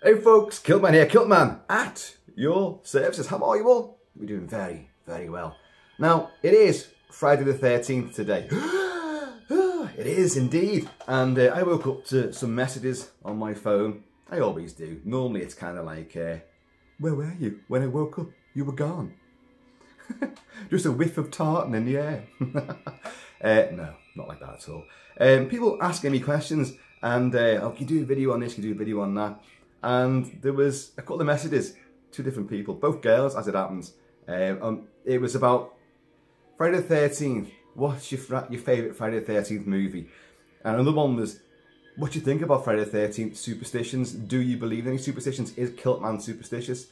Hey folks, Kilt-Man here, Kilt-Man at your services. How are you all? We're doing very, very well. Now, it is Friday the 13th today. It is indeed. And I woke up to some messages on my phone. I always do. Normally it's kind of like, where were you? When I woke up, you were gone. Just a whiff of tartan in the air. No, not like that at all. People asking me questions and, oh, can you do a video on this, can you do a video on that? And there was a couple of messages, two different people, both girls as it happens. It was about Friday the 13th, what's your favourite Friday the 13th movie? And another one was, what do you think about Friday the 13th superstitions? Do you believe in any superstitions? Is Kilt-Man superstitious?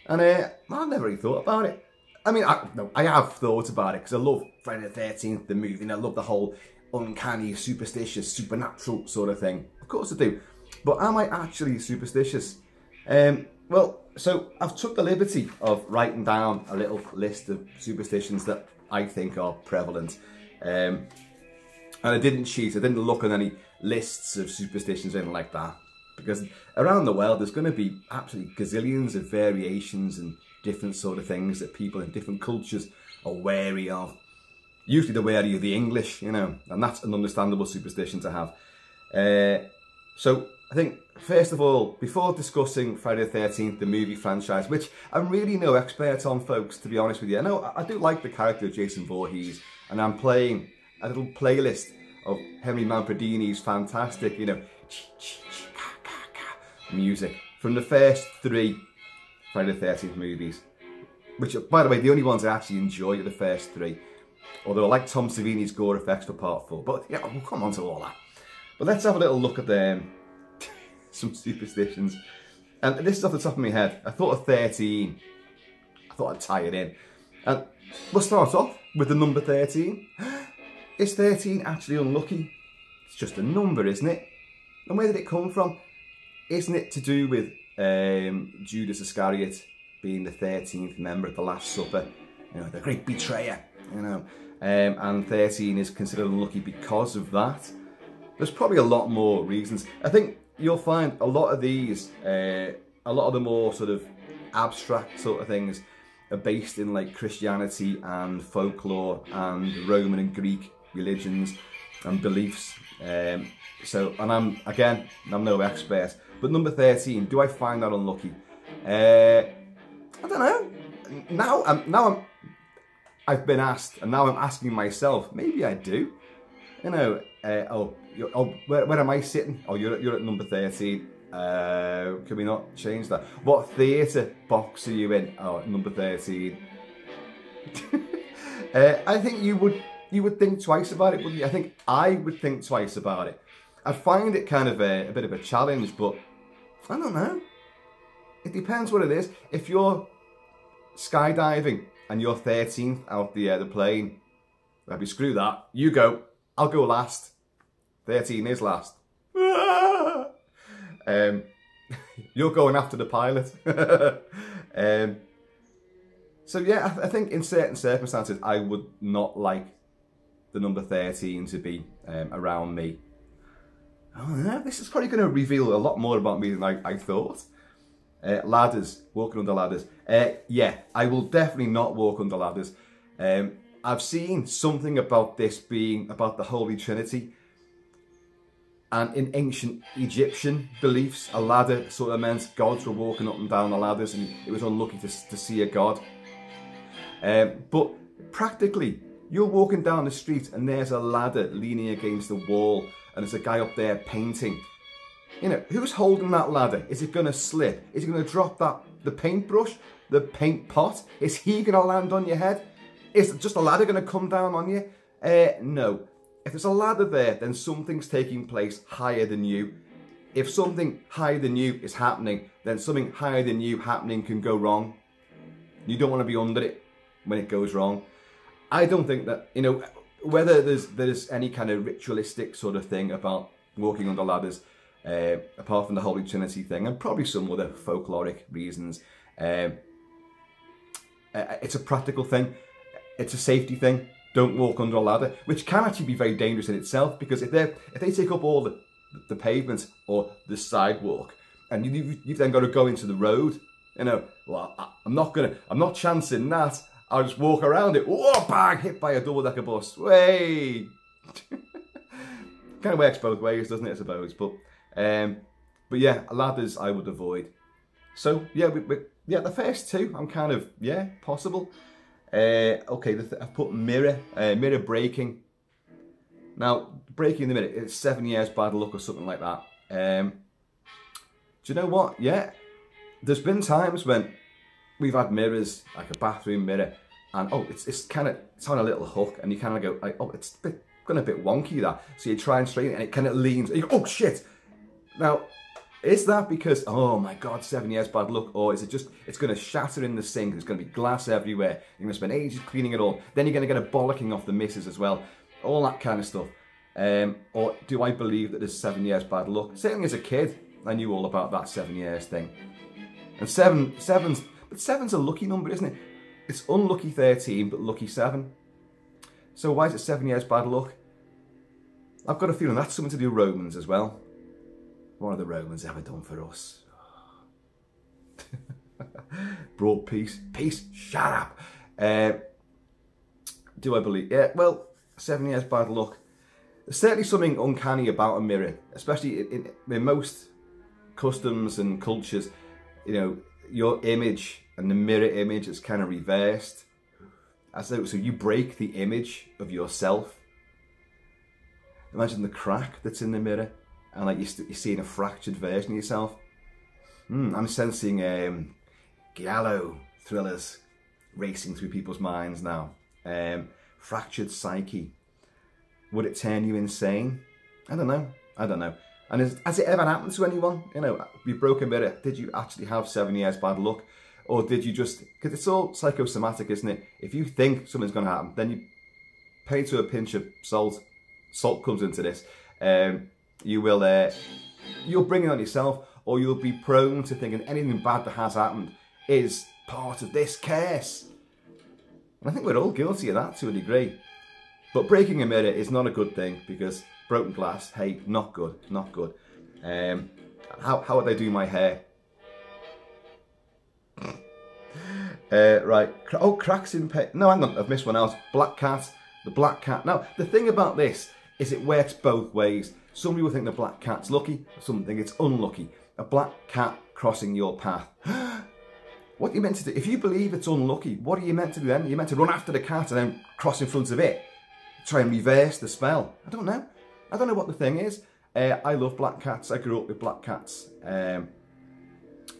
And I never really thought about it. I mean, I have thought about it because I love Friday the 13th, the movie, and I love the whole uncanny, superstitious, supernatural sort of thing. Of course I do. But am I actually superstitious? Well, so I've took the liberty of writing down a little list of superstitions that I think are prevalent. And I didn't cheat, I didn't look at any lists of superstitions or anything like that. Because around the world there's going to be absolutely gazillions of variations and different sort of things that people in different cultures are wary of. Usually they're wary of the English, you know, and that's an understandable superstition to have. So I think, first of all, before discussing Friday the 13th, the movie franchise, which I'm really no expert on, folks, to be honest with you. I know I do like the character of Jason Voorhees, and I'm playing a little playlist of Henry Manfredini's fantastic, you know, music from the first 3 Friday the 13th movies. Which, by the way, the only ones I actually enjoy are the first 3. Although I like Tom Savini's gore effects for part 4. But yeah, we'll come on to all that. But let's have a little look at them. Some superstitions. And this is off the top of my head. I thought of 13. I thought I'd tie it in. And we'll start off with the number 13. Is 13 actually unlucky? It's just a number, isn't it? And where did it come from? Isn't it to do with Judas Iscariot being the 13th member of the Last Supper? You know, the great betrayer, you know. And 13 is considered unlucky because of that. There's probably a lot more reasons. I think you'll find a lot of these, a lot of the more sort of abstract sort of things are based in like Christianity and folklore and Roman and Greek religions and beliefs. And I'm no expert, but number 13, do I find that unlucky? I don't know. I've been asked, and now I'm asking myself, maybe I do. You know, where am I sitting? Oh, you're at number 13. Can we not change that? What theatre box are you in? Oh, number 13. I think you would think twice about it, wouldn't you? I think I would think twice about it. I find it kind of a bit of a challenge, but I don't know. It depends what it is. If you're skydiving and you're 13th out the plane, maybe screw that. You go. I'll go last. 13 is last. You're going after the pilot. So yeah, I think in certain circumstances I would not like the number 13 to be around me. Oh yeah, this is probably going to reveal a lot more about me than I thought. Ladders, walking under ladders. Yeah, I will definitely not walk under ladders. I've seen something about this being about the Holy Trinity. And in ancient Egyptian beliefs, a ladder sort of meant gods were walking up and down the ladders and it was unlucky to see a god. But practically, you're walking down the street and there's a ladder leaning against the wall and there's a guy up there painting. You know, who's holding that ladder? Is it going to slip? Is it going to drop the paintbrush, the paint pot? Is he going to land on your head? Is just a ladder going to come down on you? No. If there's a ladder there, then something's taking place higher than you. If something higher than you is happening, then something higher than you happening can go wrong. You don't want to be under it when it goes wrong. I don't think that, you know, whether there's any kind of ritualistic sort of thing about walking under ladders, apart from the Holy Trinity thing, and probably some other folkloric reasons. It's a practical thing. It's a safety thing. Don't walk under a ladder, which can actually be very dangerous in itself, because if they take up all the pavement or the sidewalk, and you've then got to go into the road. You know, well, I'm not chancing that. I'll just walk around it. Whoa, bang, hit by a double-decker bus. Way. Kind of works both ways, doesn't it, I suppose? But yeah, ladders I would avoid. So yeah, the first two, I'm kind of, yeah, possible. Okay, I've put mirror breaking. Now, breaking the mirror, it's 7 years bad luck or something like that. Do you know what? Yeah, there's been times when we've had mirrors, like a bathroom mirror, and oh, it's on a little hook, and you kind of go, like, oh, it's gone a bit wonky that. So you try and straighten it, and it kind of leans. And you go, oh shit! Now, is that because, oh my God, 7 years bad luck, or is it just it's going to shatter in the sink? There's going to be glass everywhere. You're going to spend ages cleaning it all. Then you're going to get a bollocking off the missus as well. All that kind of stuff. Or do I believe that there's 7 years bad luck? Certainly as a kid, I knew all about that 7 years thing. And seven's a lucky number, isn't it? It's unlucky 13, but lucky 7. So why is it 7 years bad luck? I've got a feeling that's something to do with Romans as well. What have the Romans ever done for us? Brought peace. Peace, shut up. Do I believe? Yeah, well, 7 years bad luck. There's certainly something uncanny about a mirror, especially in most customs and cultures. You know, your image and the mirror image is kind of reversed. So you break the image of yourself. Imagine the crack that's in the mirror, and like you're seeing a fractured version of yourself. I'm sensing giallo thrillers racing through people's minds now. Fractured psyche. Would it turn you insane? I don't know. And has it ever happened to anyone? You know, you broke a mirror. Did you actually have 7 years bad luck? Or did you just, because it's all psychosomatic, isn't it? If you think something's going to happen, then you pay to a pinch of salt. Salt comes into this. You'll bring it on yourself, or you'll be prone to thinking anything bad that has happened is part of this curse. And I think we're all guilty of that to a degree. But breaking a mirror is not a good thing, because broken glass, hey, not good, not good. How would they do my hair? Right. Oh, cracks in paint. No, hang on, I've missed one out. Black cat. The black cat. Now, the thing about this is it works both ways. Some people think the black cat's lucky, some think it's unlucky. A black cat crossing your path. What are you meant to do? If you believe it's unlucky, what are you meant to do then? You're meant to run after the cat and then cross in front of it. Try and reverse the spell. I don't know. I don't know what the thing is. I love black cats. I grew up with black cats. And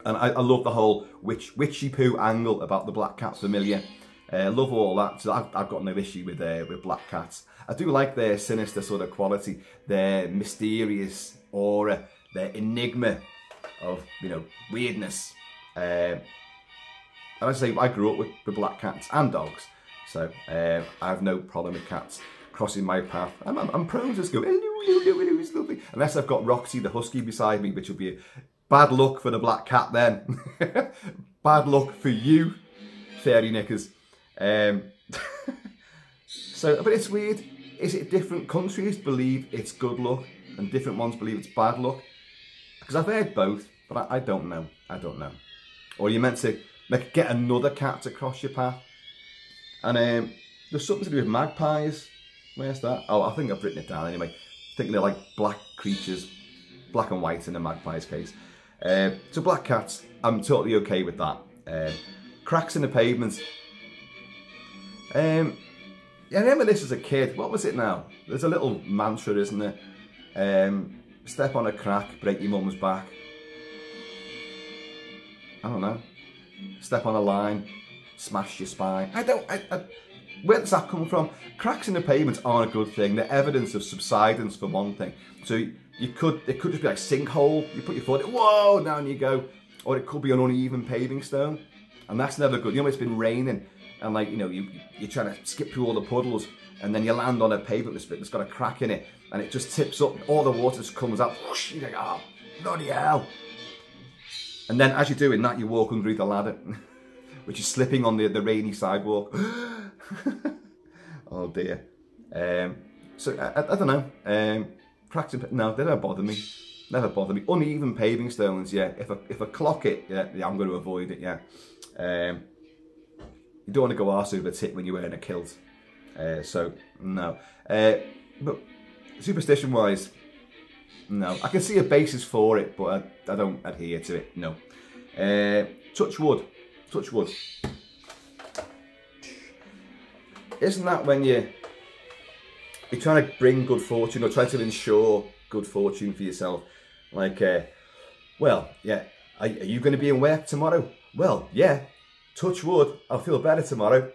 I love the whole witchy poo angle about the black cat familiar. I love all that. So I've got no issue with black cats. I do like their sinister sort of quality, their mysterious aura, their enigma of, you know, weirdness. And I say I grew up with black cats and dogs, so I have no problem with cats crossing my path. I'm prone to just go, hello, hello, hello, it's lovely. Unless I've got Roxy the husky beside me, which will be bad luck for the black cat then. Bad luck for you, fairy knickers. So, but it's weird. Is it different countries believe it's good luck and different ones believe it's bad luck? Because I've heard both, but I don't know. I don't know. Or you're meant to get another cat to cross your path. And there's something to do with magpies. Where's that? Oh, I think I've written it down anyway. I think they're like black creatures, black and white in the magpie's case. So black cats, I'm totally okay with that. Cracks in the pavement. I remember this as a kid. What was it now? There's a little mantra, isn't there? Step on a crack, break your mum's back. I don't know. Step on a line, smash your spine. Where does that come from? Cracks in the pavement aren't a good thing. They're evidence of subsidence for one thing. So it could just be like sinkhole. You put your foot in, whoa, down you go. Or it could be an uneven paving stone. And that's never good. You know, it's been raining and like, you know, you're trying to skip through all the puddles and then you land on a pavement that's got a crack in it and it just tips up, all the water just comes out, whoosh, you're like, oh, bloody hell. And then as you're doing that, you're walking through the ladder, which is slipping on the rainy sidewalk. Oh dear. So I don't know. Cracks in, no, they don't bother me. Never bother me. Uneven paving stones, yeah. If I clock it, yeah, I'm going to avoid it, yeah. You don't want to go arse over the tip when you're wearing a kilt. So, no. But superstition-wise, no. I can see a basis for it, but I don't adhere to it, no. Touch wood. Touch wood. Isn't that when you're trying to bring good fortune or trying to ensure good fortune for yourself? Like, well, yeah, are you going to be in work tomorrow? Well, yeah, touch wood, I'll feel better tomorrow.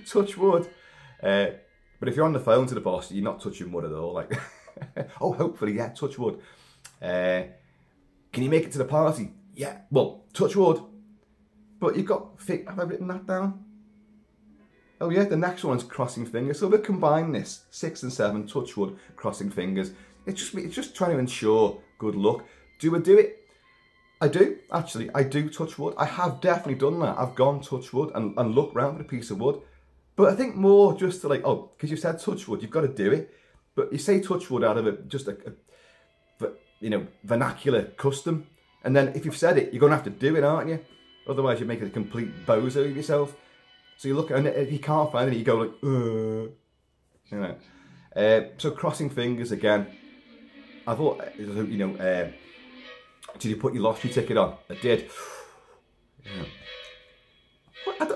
Touch wood. But if you're on the phone to the boss, you're not touching wood at all. Like, oh, hopefully, yeah, touch wood. Can you make it to the party? Yeah, well, touch wood. But you've got, have I written that down? Oh yeah, the next one's crossing fingers. So we'll combine this, 6 and 7, touch wood, crossing fingers. It's just trying to ensure good luck. Do I do it? I do, actually. I do touch wood. I have definitely done that. I've gone touch wood and looked round at a piece of wood. But I think more just to like, oh, because you said touch wood, you've got to do it. But you say touch wood out of just a you know, vernacular custom. And then if you've said it, you're going to have to do it, aren't you? Otherwise, you're making a complete bozo of yourself. So you look, and if you can't find it, you go like, you know. So crossing fingers again. I thought, you know, did you put your lottery ticket on? I did. Yeah.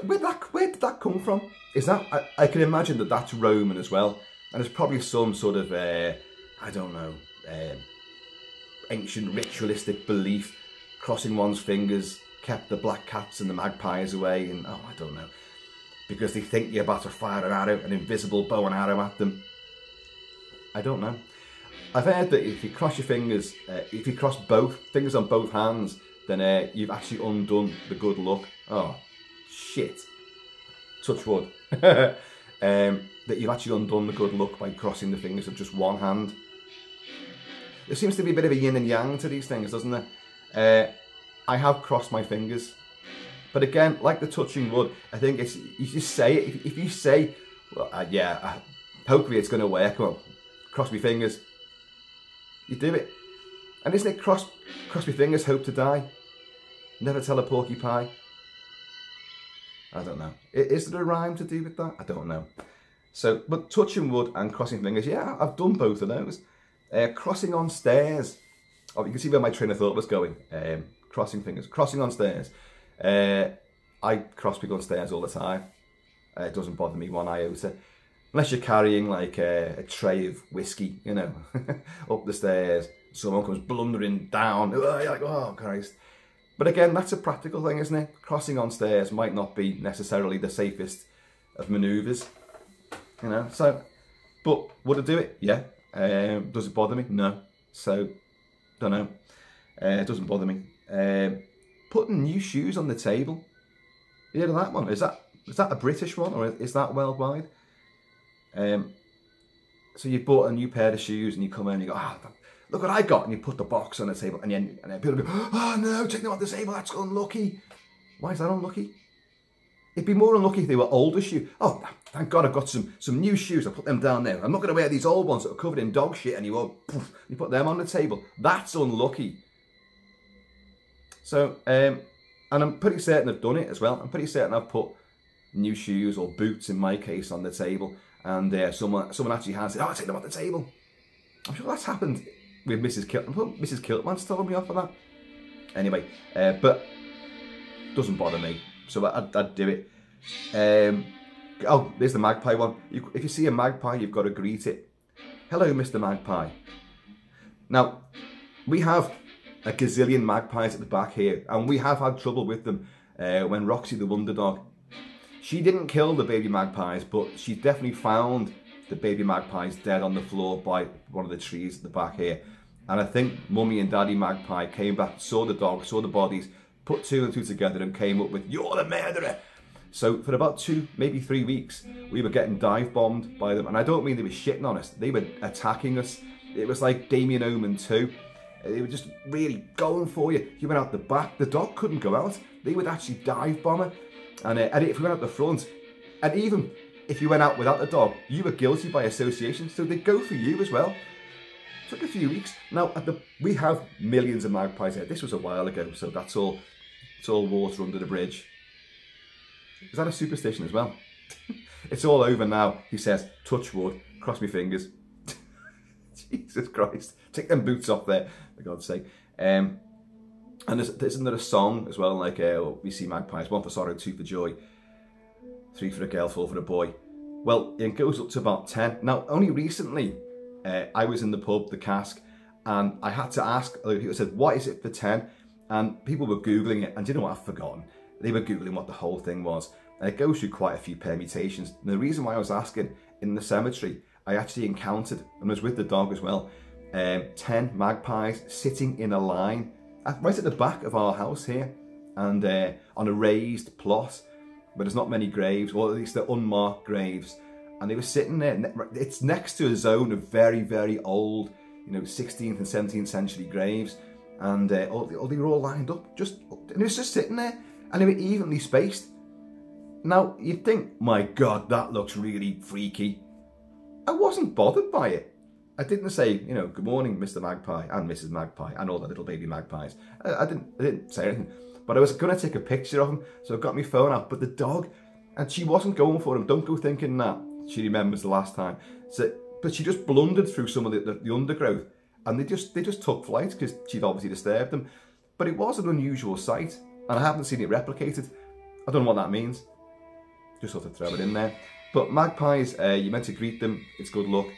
Where did that come from? Is that, I can imagine that that's Roman as well. And there's probably some sort of, I don't know, ancient ritualistic belief. Crossing one's fingers kept the black cats and the magpies away. And, oh, I don't know. Because they think you're about to fire an arrow, an invisible bow and arrow at them. I don't know. I've heard that if you cross your fingers, if you cross both fingers on both hands, then you've actually undone the good luck. Oh, shit. Touch wood. That you've actually undone the good luck by crossing the fingers of just one hand. There seems to be a bit of a yin and yang to these things, doesn't there? I have crossed my fingers. But again, like the touching wood, I think it's, you just say it. If you say, well, yeah, hopefully it's going to work, well, cross my fingers, you do it. And isn't it cross my fingers, hope to die? Never tell a porcupine. I don't know. Is there a rhyme to do with that? I don't know. So, but touching wood and crossing fingers, yeah, I've done both of those. Crossing on stairs. Oh, you can see where my train of thought was going. Crossing fingers. Crossing on stairs. I cross people on stairs all the time. It doesn't bother me one iota. Unless you're carrying like a tray of whiskey, you know, up the stairs. Someone comes blundering down. You're like, oh, Christ. But again, that's a practical thing, isn't it? Crossing on stairs might not be necessarily the safest of manoeuvres. You know, so, but would I do it? Yeah. Does it bother me? No. So, don't know. It doesn't bother me. Putting new shoes on the table. You heard of that one? Is that a British one or is that worldwide? So you bought a new pair of shoes and you come in and you go, ah, look what I got, and you put the box on the table and then people go, oh no, take them off the table, that's unlucky. Why is that unlucky? It'd be more unlucky if they were older shoes. Oh, thank God I've got some new shoes, I'll put them down there. I'm not going to wear these old ones that are covered in dog shit anymore. You put them on the table. That's unlucky. So, and I'm pretty certain I've done it as well. I'm pretty certain I've put new shoes or boots, in my case, on the table. And someone actually has said, oh, take them off the table. I'm sure that's happened with Mrs. Kilt-Man. Mrs. Kilt-Man's told me off for that. Anyway, but doesn't bother me. So I'd do it. Oh, there's the magpie one. If you see a magpie, you've got to greet it. Hello, Mr. Magpie. Now, we have a gazillion magpies at the back here, and we have had trouble with them when Roxy the Wonder Dog. She didn't kill the baby magpies, but she definitely found the baby magpies dead on the floor by one of the trees at the back here. And I think Mummy and Daddy Magpie came back, saw the dog, saw the bodies, put 2 and 2 together and came up with, you're the murderer. So for about 2, maybe 3 weeks, we were getting dive bombed by them. And I don't mean they were shitting on us, they were attacking us. It was like Damien Omen 2. They were just really going for you. You went out the back, the dog couldn't go out. They would actually dive bomb her. And if you went out the front, and even if you went out without the dog, you were guilty by association, so they'd go for you as well. Took a few weeks. Now, we have millions of magpies here. This was a while ago, so that's all. It's all water under the bridge. Is that a superstition as well? It's all over now. He says, touch wood, cross my fingers. Jesus Christ. Take them boots off there, for God's sake. And isn't there a song as well, like, we see magpies, 1 for sorrow, 2 for joy, 3 for a girl, 4 for a boy. Well, it goes up to about 10. Now, only recently, I was in the pub, the Cask, and I had to ask, people said, what is it for 10? And people were Googling it, and do you know what, I've forgotten. They were Googling what the whole thing was. And it goes through quite a few permutations. And the reason why I was asking, in the cemetery, I actually encountered, and I was with the dog as well, 10 magpies sitting in a line, right at the back of our house here, and on a raised plot, but there's not many graves, or at least they're unmarked graves. And they were sitting there. It's next to a zone of very, very old, 16th and 17th century graves. And they were all lined up, and it was just sitting there, and they were evenly spaced. Now, you'd think, my God, that looks really freaky. I wasn't bothered by it. I didn't say, good morning, Mr. Magpie and Mrs. Magpie and all the little baby magpies. I didn't say anything, but I was going to take a picture of him, so I got my phone out. But the dog, and she wasn't going for him. Don't go thinking that she remembers the last time. So, but she just blundered through some of the undergrowth. And they just took flight because she'd obviously disturbed them. But it was an unusual sight, and I haven't seen it replicated. I don't know what that means. Just sort of throw it in there. But magpies, you're meant to greet them. It's good luck.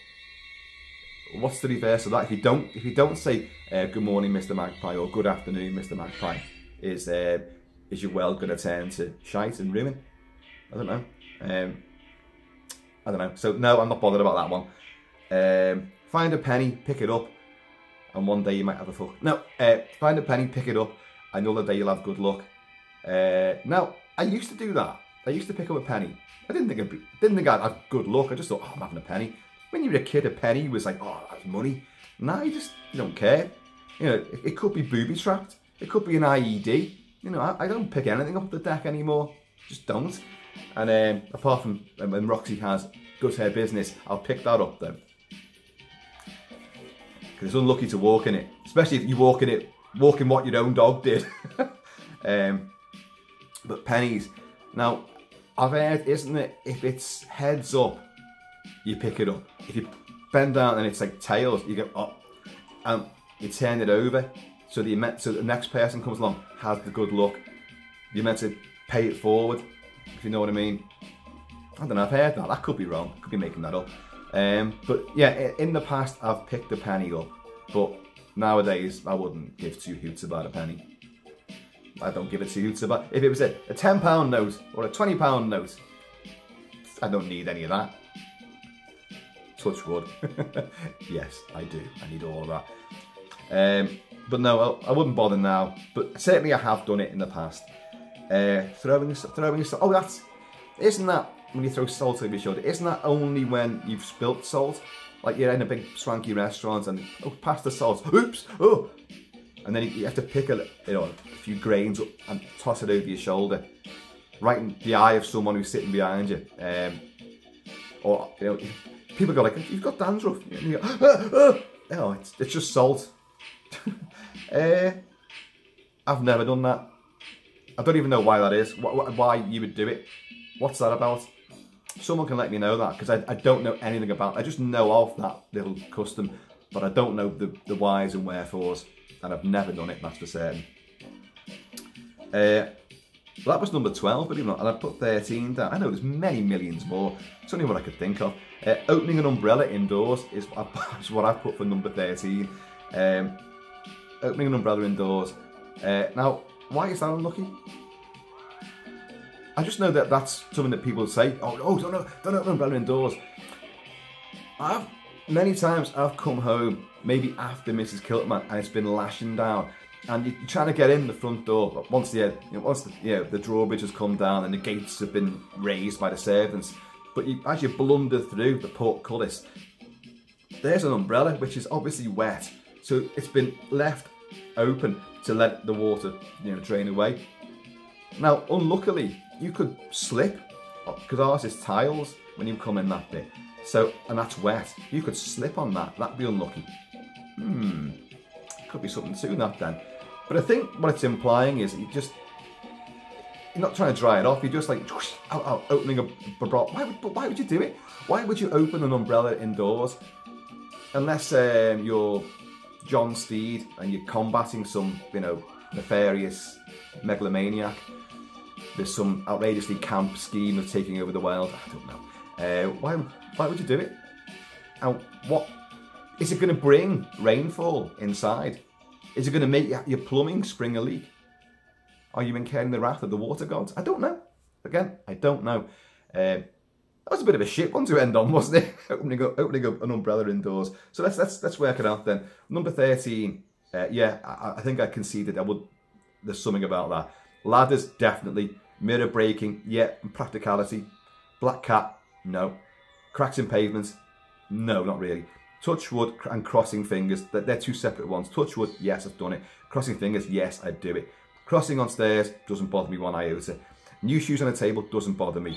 What's the reverse of that? If you don't say good morning, Mr. Magpie, or good afternoon, Mr. Magpie, is your world going to turn to shite and ruin? I don't know. I don't know. So no, I'm not bothered about that one. Find a penny, pick it up. And one day you might have a fuck. No, find a penny, pick it up, and another day you'll have good luck. Now, I used to do that. I used to pick up a penny. I didn't think I'd have good luck. I just thought, oh, I'm having a penny. When you were a kid, a penny was like, oh, that's money. Now you don't care. It could be booby trapped. It could be an IED. I don't pick anything up the deck anymore. Just don't. And apart from when Roxy has good hair business, I'll pick that up though. Because it's unlucky to walk in it, especially if you walk in what your own dog did. But pennies. Now, I've heard, isn't it, if it's heads up, you pick it up. If you bend down and it's like tails, you go up, and you turn it over, so the next person comes along has the good luck. You're meant to pay it forward, if you know what I mean. I don't know, I've heard that. That could be wrong. Could be making that up. But yeah, in the past I've picked a penny up, but nowadays I wouldn't give 2 hoots about a penny. I don't give it 2 hoots about. If it was a £10 note or a £20 note, I don't need any of that. Touch wood. Yes, I do. I need all of that. But no, I wouldn't bother now. But certainly I have done it in the past. Throwing salt. Oh, isn't that when you throw salt over your shoulder? Isn't that only when you've spilt salt? Like you're in a big swanky restaurant and pass the salt. Oops. Oh. And then you have to pick a few grains up and toss it over your shoulder, right in the eye of someone who's sitting behind you. Or people go like, "You've got dandruff." And you go, oh, it's just salt. I've never done that. I don't even know why that is. Why you would do it? What's that about? Someone can let me know that, because I don't know anything about it. I just know of that little custom, but I don't know the whys and wherefores. And I've never done it, that's for certain. Well, that was number 12, believe it or not, and I put 13 down. I know there's many millions more. It's only what I could think of. Opening an umbrella indoors is what I've put for number 13. Opening an umbrella indoors. Now, why is that unlucky? I just know that that's something that people say, oh, don't open an umbrella indoors. Many times I've come home, maybe after Mrs. Kilt-Man, and it's been lashing down, and you're trying to get in the front door. Once the drawbridge has come down and the gates have been raised by the servants, but as you blunder through the portcullis, there's an umbrella which is obviously wet, so it's been left open to let the water, drain away. Now, unluckily, you could slip, because ours is tiles when you come in that bit. So, and that's wet. You could slip on that. That'd be unlucky. Could be something to that then. But I think what it's implying is you're not trying to dry it off. You're just like opening a bottle. Why would you do it? Why would you open an umbrella indoors? Unless you're John Steed and you're combating some, nefarious megalomaniac. There's some outrageously camp scheme of taking over the world. I don't know. Why would you do it? And what is it going to bring? Rainfall inside? Is it going to make your plumbing spring a leak? Are you incurring the wrath of the water gods? I don't know. Again, I don't know. That was a bit of a shit one to end on, wasn't it? opening up an umbrella indoors. So let's work it out then. Number 13. Yeah, I think I conceded. There's something about that. Ladders, definitely. Mirror breaking, yeah. And practicality. Black cat, no. Cracks in pavements, no, not really. Touch wood and crossing fingers, they're two separate ones. Touch wood, yes, I've done it. Crossing fingers, yes, I'd do it. Crossing on stairs doesn't bother me one iota. New shoes on a table doesn't bother me.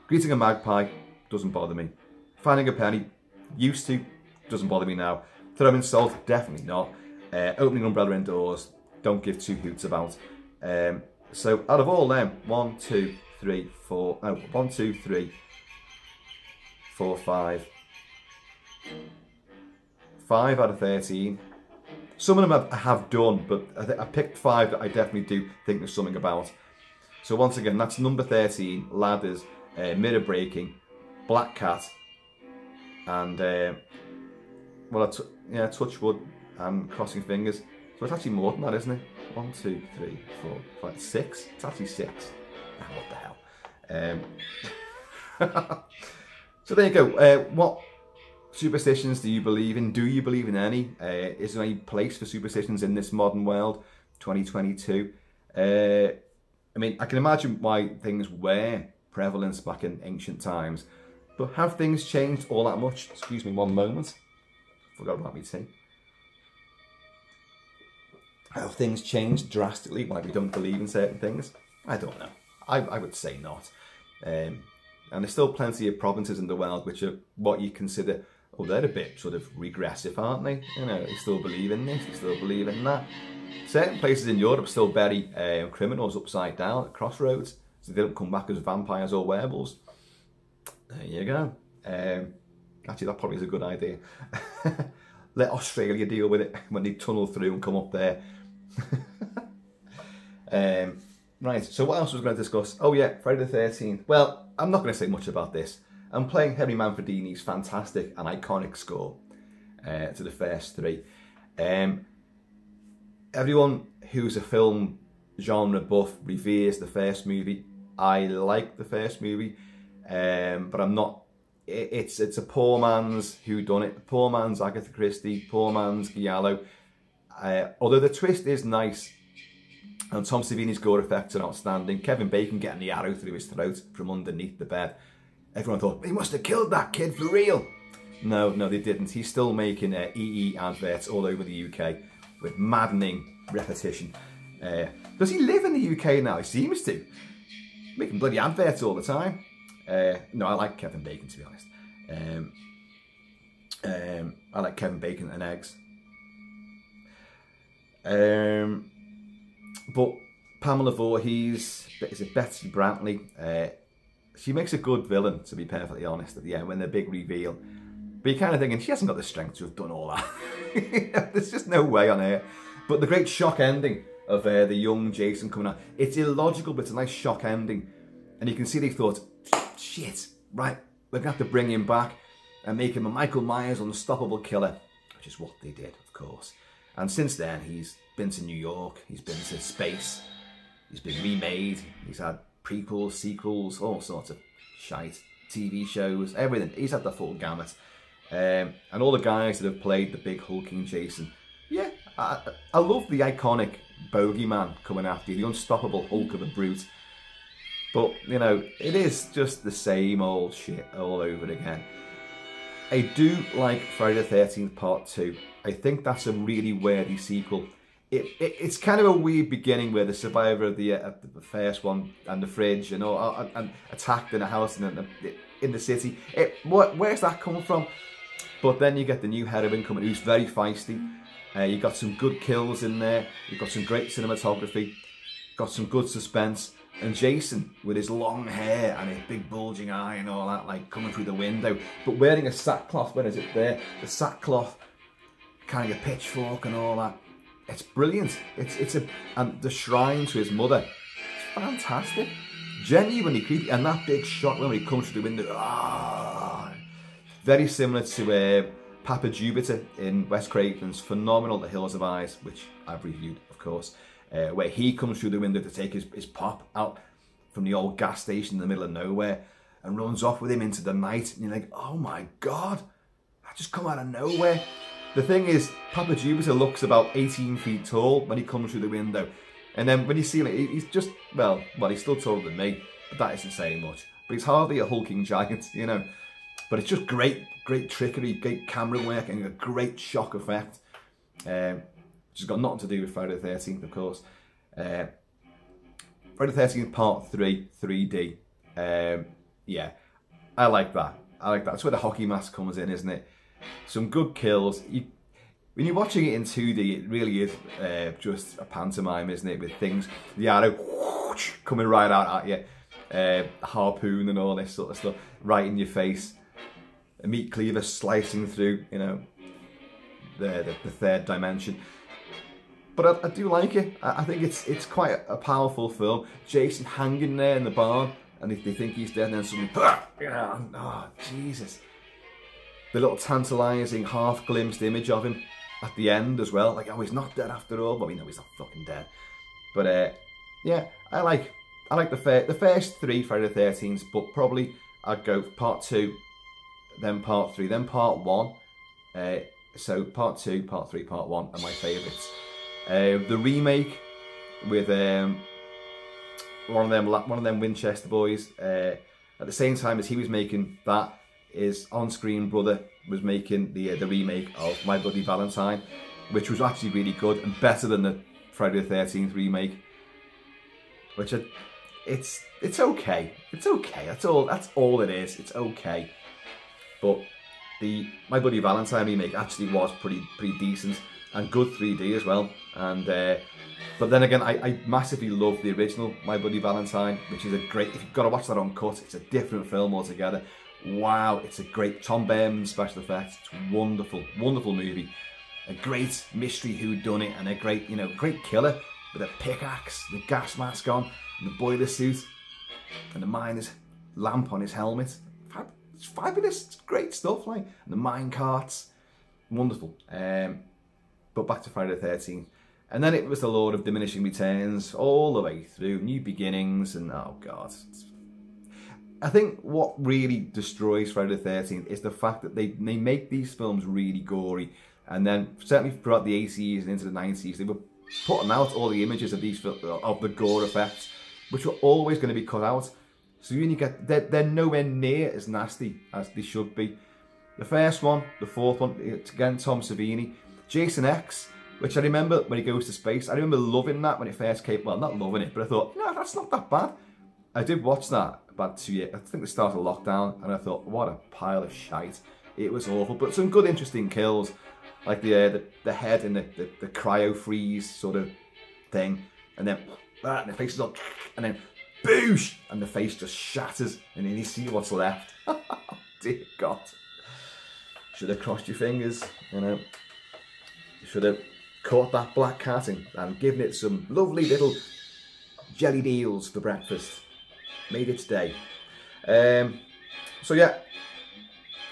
Greeting a magpie doesn't bother me. Finding a penny, used to, doesn't bother me now. Throwing salt, definitely not. Opening umbrella indoors, don't give two hoots about. So out of all them, 1, 2, 3, 4, 1, 2, 3, 4, 5. 5 out of 13. Some of them I have done, but I picked 5 that I definitely do think there's something about. So once again, that's number 13, ladders, mirror breaking, black cat, and touch wood and crossing fingers. So it's actually more than that, isn't it? 1, 2, 3, 4, 5, 6. It's actually 6. What the hell? So there you go. What superstitions do you believe in? Do you believe in any? Is there any place for superstitions in this modern world, 2022? I mean, I can imagine why things were prevalent back in ancient times, but have things changed all that much? Excuse me, one moment. Forgot about me tea. Have things changed drastically why we don't believe in certain things? I don't know. I would say not. And there's still plenty of provinces in the world which are what you consider, oh, they're a bit sort of regressive, aren't they? They still believe in this, they still believe in that. Certain places in Europe still bury criminals upside down at crossroads, so they don't come back as vampires or werewolves. There you go. Actually, that probably is a good idea. Let Australia deal with it when they tunnel through and come up there. Right, so what else was I going to discuss? Oh yeah, Friday the 13th. Well, I'm not going to say much about this. I'm playing Henry Manfredini's fantastic and iconic score to the first 3. Everyone who's a film genre buff reveres the first movie. I like the first movie, but I'm not. It's a poor man's whodunit, poor man's Agatha Christie, poor man's Giallo. Although the twist is nice, and Tom Savini's gore effects are outstanding. Kevin Bacon getting the arrow through his throat from underneath the bed. Everyone thought, they must have killed that kid for real. No, they didn't. He's still making EE adverts all over the UK with maddening repetition. Does he live in the UK now? He seems to. Making bloody adverts all the time. No, I like Kevin Bacon, to be honest. I like Kevin Bacon and eggs. But Pamela Voorhees, is it Betsy Brantley? She makes a good villain, to be perfectly honest, at the end, when the big reveal. But you're kind of thinking, she hasn't got the strength to have done all that. There's just no way on her. But the great shock ending of the young Jason coming out, it's illogical, but it's a nice shock ending. And you can see they thought, shit, right, we're going to have to bring him back and make him a Michael Myers unstoppable killer, which is what they did, of course. And since then, he's been to New York, he's been to space, he's been remade, he's had prequels, sequels, all sorts of shite, TV shows, everything. He's had the full gamut. And all the guys that have played the big hulking Jason, yeah, I love the iconic bogeyman coming after you, the unstoppable Hulk of a brute. But, you know, it is just the same old shit all over again. I do like Friday the 13th Part 2. I think that's a really worthy sequel. It's kind of a weird beginning where the survivor of the first one and the fridge and all and attacked in a house in the city. Where's that coming from? But then you get the new heroine coming, who's very feisty. You've got some good kills in there. You've got some great cinematography. Got some good suspense. And Jason, with his long hair and his big bulging eye and all that, like coming through the window, but wearing a sackcloth. When is it there? The sackcloth, carrying a pitchfork and all that. It's brilliant. And the shrine to his mother. It's fantastic. Genuinely creepy. And that big shot when he comes through the window. Very similar to Papa Jupiter in Wes Craven's phenomenal The Hills of Eyes, which I've reviewed, of course. Where he comes through the window to take his pop out from the old gas station in the middle of nowhere and runs off with him into the night. And you're like, oh my God, I just come out of nowhere. The thing is, Papa Jupiter looks about 18 feet tall when he comes through the window. And then when you see him, he's just, well, he's still taller than me, but that isn't saying much. But he's hardly a hulking giant, you know. But it's just great trickery, great camera work, and a great shock effect. Which has got nothing to do with Friday the 13th, of course. Friday the 13th Part 3, 3D. Yeah, I like that. That's where the hockey mask comes in, isn't it? Some good kills. When you're watching it in 2D, it really is just a pantomime, isn't it? With things, the arrow whoosh, coming right out at you. Harpoon and all this sort of stuff right in your face. A meat cleaver slicing through, you know, the third dimension. But I do like it. I think it's quite a powerful film. Jason hanging there in the barn, and if they think he's dead, and then suddenly, oh Jesus! The little tantalising half-glimpsed image of him at the end as well. Like, oh, he's not dead after all. But we know he's not fucking dead. But yeah, I like the first 3 Friday the 13th, but probably I'd go Part 2, then Part 3, then Part 1. So Part 2, Part 3, Part 1 are my favourites. The remake with one of them Winchester boys. At the same time as he was making that, his on-screen brother was making the remake of My Bloody Valentine, which was actually really good and better than the Friday the 13th remake. Which it's okay. It's okay. That's all it is. It's okay. But the My Bloody Valentine remake actually was pretty decent. And good 3D as well. And but then again, I massively love the original My Bloody Valentine, which is a great, if you've got to watch that uncut, it's a different film altogether. Wow, it's a great Tom Burton special effects. It's wonderful, wonderful movie. A great mystery whodunit and a great, great killer with a pickaxe, the gas mask on, and the boiler suit, and the miner's lamp on his helmet. It's fabulous, it's great stuff, like, and the mine carts, wonderful. But back to Friday the 13th. And then it was the Lord of Diminishing Returns all the way through. New beginnings and, oh God. I think what really destroys Friday the 13th is the fact that they make these films really gory. And then, certainly throughout the 80s and into the 90s, they were putting out all the images of the gore effects, which were always going to be cut out. So you get, they're nowhere near as nasty as they should be. The first one, the fourth one, it's again Tom Savini. Jason X, which I remember when he goes to space. I remember loving that when it first came. Well, not loving it, but I thought, no, that's not that bad. I did watch that about 2 years. I think the start of lockdown, and I thought, what a pile of shite. It was awful, but some good, interesting kills, like the head and the cryo freeze sort of thing, and then and the face is all, and then boosh, and the face just shatters, and then you see what's left. Dear God, should have crossed your fingers, you know. Should have caught that black cat and given it some lovely little jellied eels for breakfast. Made its day. So yeah,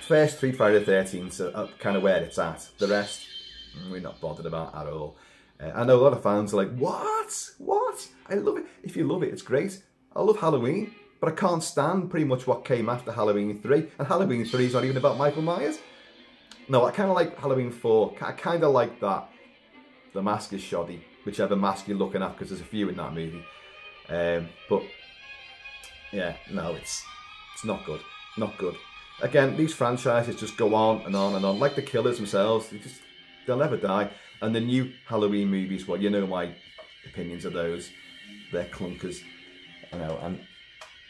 first 3 Friday the 13th are kind of where it's at. The rest, we're not bothered about at all. I know a lot of fans are like, what? What? I love it. If you love it, it's great. I love Halloween, but I can't stand pretty much what came after Halloween 3. And Halloween 3 is not even about Michael Myers. No, I kind of like Halloween 4. I kind of like that. The mask is shoddy, whichever mask you're looking at, because there's a few in that movie. But yeah, no, it's not good. Not good. Again, these franchises just go on and on and on. Like the killers themselves, they'll never die. And the new Halloween movies, well, you know my opinions of those. They're clunkers. You know, and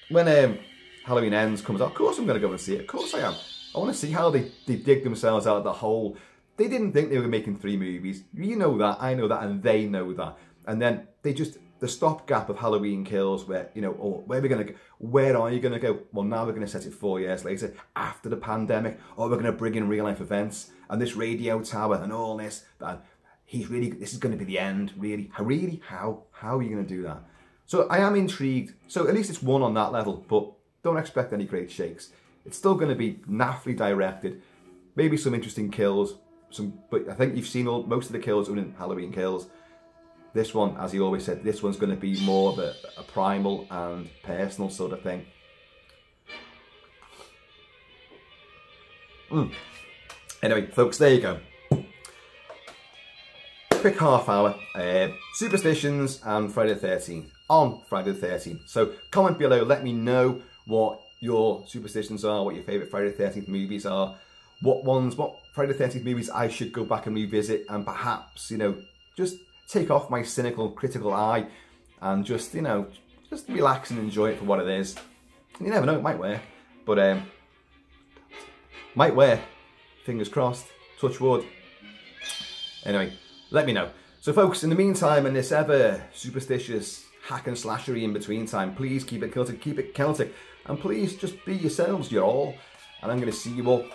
when Halloween Ends comes out, of course I'm going to go and see it. Of course I am. I want to see how they dig themselves out of the hole. They didn't think they were making 3 movies. You know that, I know that, and they know that. And then they just, the stopgap of Halloween Kills, where, you know, oh, where are we going to go? Where are you going to go? Well, now we're going to set it 4 years later, after the pandemic. Or we're going to bring in real life events and this radio tower and all this. And this is going to be the end, really. How are you going to do that? So I am intrigued. So at least it's 1 on that level, but don't expect any great shakes. It's still going to be naffily directed. Maybe some interesting kills. But I think you've seen most of the kills in Halloween Kills. This one, as he always said, this one's going to be more of a primal and personal sort of thing. Anyway, folks, there you go. Quick half hour. Superstitions and Friday the 13th. On Friday the 13th. So comment below, let me know what your superstitions are, what your favourite Friday the 13th movies are. What Friday the 13th movies I should go back and revisit, and perhaps, you know, just take off my cynical, critical eye and just, you know, just relax and enjoy it for what it is. You never know, it might work. But, might work. Fingers crossed. Touch wood. Anyway, let me know. So folks, in the meantime, in this ever superstitious hack and slashery in between time, please keep it Celtic, keep it Celtic, and please just be yourselves, you're all. And I'm going to see you all.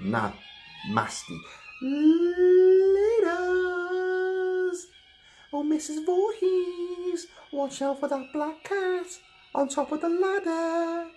Nasty. Oh, Mrs. Voorhees, watch out for that black cat on top of the ladder.